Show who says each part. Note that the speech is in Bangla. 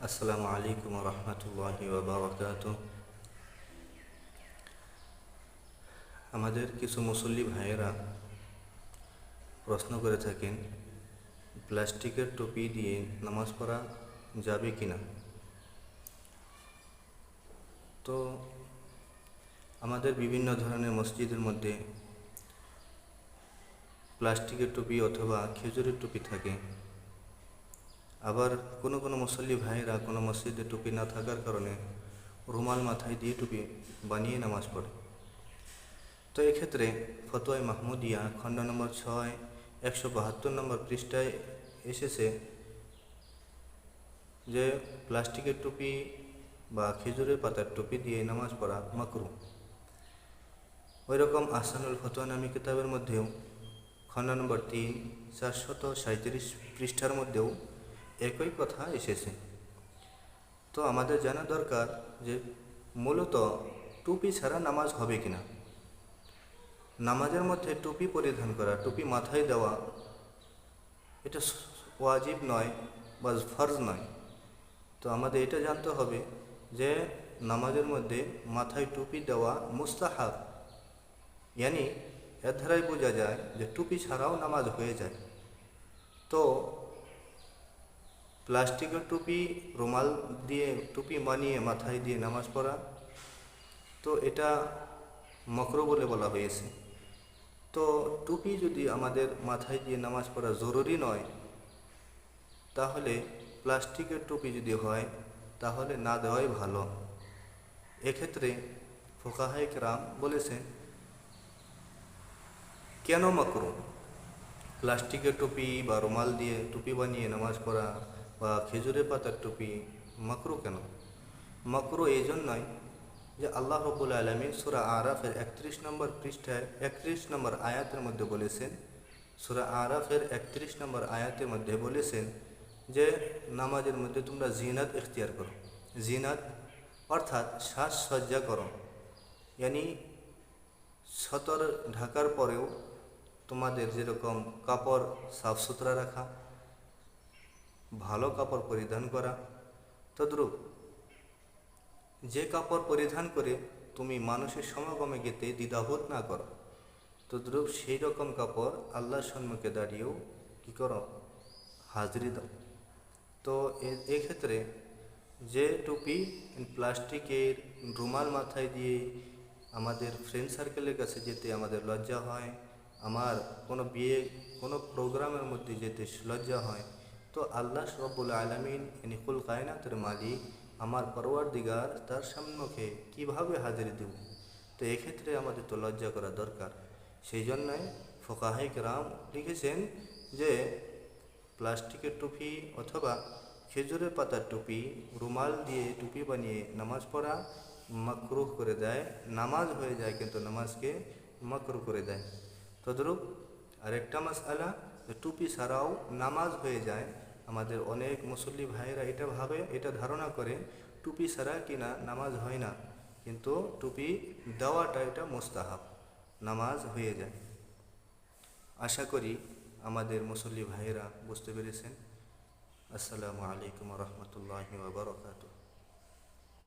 Speaker 1: আসসালামু আলাইকুম রহমতুল্লাহি ওয়া আমাদের কিছু মুসল্লি ভাইয়েরা প্রশ্ন করে থাকেন, প্লাস্টিকের টুপি দিয়ে নামাজ পড়া যাবে কি না। তো আমাদের বিভিন্ন ধরনের মসজিদের মধ্যে প্লাস্টিকের টুপি অথবা খেজুরের টুপি থাকে। আবার কোনো কোনো মুসল্লি ভাইয়েরা কোনো মসজিদে টুপি না থাকার কারণে রুমাল মাথায় দিয়ে টুপি বানিয়ে নামাজ পড়ে। তো এক্ষেত্রে ফতোয়ায়ে মাহমুদিয়া খণ্ড নম্বর 6 172 নম্বর পৃষ্ঠায় এসেছে যে প্লাস্টিকের টুপি বা খেজুরের পাতার টুপি দিয়ে নামাজ পড়া মাকরুহ। ওই রকম আহসানুল ফতোয়া নামী কিতাবের মধ্যেও খণ্ড নম্বর 3 437 পৃষ্ঠার মধ্যেও একই কথা এসেছে। তো আমাদের জানা দরকার যে মূলত টুপি ছাড়া নামাজ হবে কিনা। নামাজের মধ্যে টুপি পরিধান করা, টুপি মাথায় দেওয়া, এটা ওয়াজিব নয় বা ফরজ নয়। তো আমাদের এটা জানতে হবে যে নামাজের মধ্যে মাথায় টুপি দেওয়া মুস্তাহাব, ইয়ানি এর ধারাই বোঝা যায় যে টুপি ছাড়াও নামাজ হয়ে যায়। তো প্লাস্টিকের টুপি, রুমাল দিয়ে টুপি বানিয়ে মাথায় দিয়ে নামাজ পড়া, তো এটা মাকরুহ বলে বলা হয়েছে। তো টুপি যদি আমাদের মাথায় দিয়ে নামাজ পড়া জরুরি নয়, তাহলে প্লাস্টিকের টুপি যদি হয় তাহলে না দেওয়াই ভালো। এক্ষেত্রে ফুকাহায়ে কেরাম বলেছেন কেন মাকরুহ প্লাস্টিকের টুপি বা রুমাল দিয়ে টুপি বানিয়ে নামাজ পড়া বা খেজুরের পাতার টুপি মাকরুহ কেন। মাকরুহ এই জন্যই যে আল্লাহ রাব্বুল আলামিন সূরা আরাফের 31 নম্বর পৃষ্ঠায় 31 নম্বর আয়াতের মধ্যে বলেছেন, সূরা আরাফের 31 নম্বর আয়াতের মধ্যে বলেছেন যে নামাজের মধ্যে তোমরা জিনাত ইখতিয়ার করো। জিনাত অর্থাৎ সাজসজ্জা করো, ইয়ানি সতর ঢাকার পরেও তোমাদের যেরকম কাপড় সাফ সুতরা রাখা, ভালো কাপড় পরিধান করা, তদ্রূপ যে কাপড় পরিধান করে তুমি মানুষের সমাগমে গেতে দ্বিধাবোধ না করো, তদ্রূপ সেই রকম কাপড় আল্লাহর সম্মুখে দাঁড়িয়েও কী করো, হাজিরি দাও। তো এক্ষেত্রে যে টুপি প্লাস্টিকের, রুমাল মাথায় দিয়ে আমাদের ফ্রেন্ড সার্কেলের কাছে যেতে আমাদের লজ্জা হয়, আমার কোনো বিয়ে কোনো প্রোগ্রামের মধ্যে যেতে লজ্জা হয়, তো আল্লাহ রাব্বুল আলামিন কুল কায়নাতের মালিক আমার পরওয়ারদিগার তার সম্মুখে কীভাবে হাজিরি দেব। তো এক্ষেত্রে আমাদের তো লজ্জা করা দরকার। সেই জন্যই ফুকাহায়ে কেরাম লিখেছেন যে প্লাস্টিকের টুপি অথবা খেজুরের পাতার টুপি, রুমাল দিয়ে টুপি বানিয়ে নামাজ পড়া মাকরুহ করে দেয়। নামাজ হয়ে যায় কিন্তু নামাজকে মাকরুহ করে দেয়। তদ্রূপ আরেকটা মাসআলা, টুপি ছাড়াও নামাজ হয়ে যায়। আমাদের অনেক মুসল্লি ভাইয়েরা এটা ভাবে, এটা ধারণা করে টুপি ছাড়া কিনা নামাজ হয় না, কিন্তু টুপি দেওয়াটা এটা মুস্তাহাব, নামাজ হয়ে যায়। আশা করি আমাদের মুসল্লি ভাইয়েরা বুঝতে পেরেছেন। আসসালামু আলাইকুম রহমতুল্লাহি ওয়া বারাকাতুহু।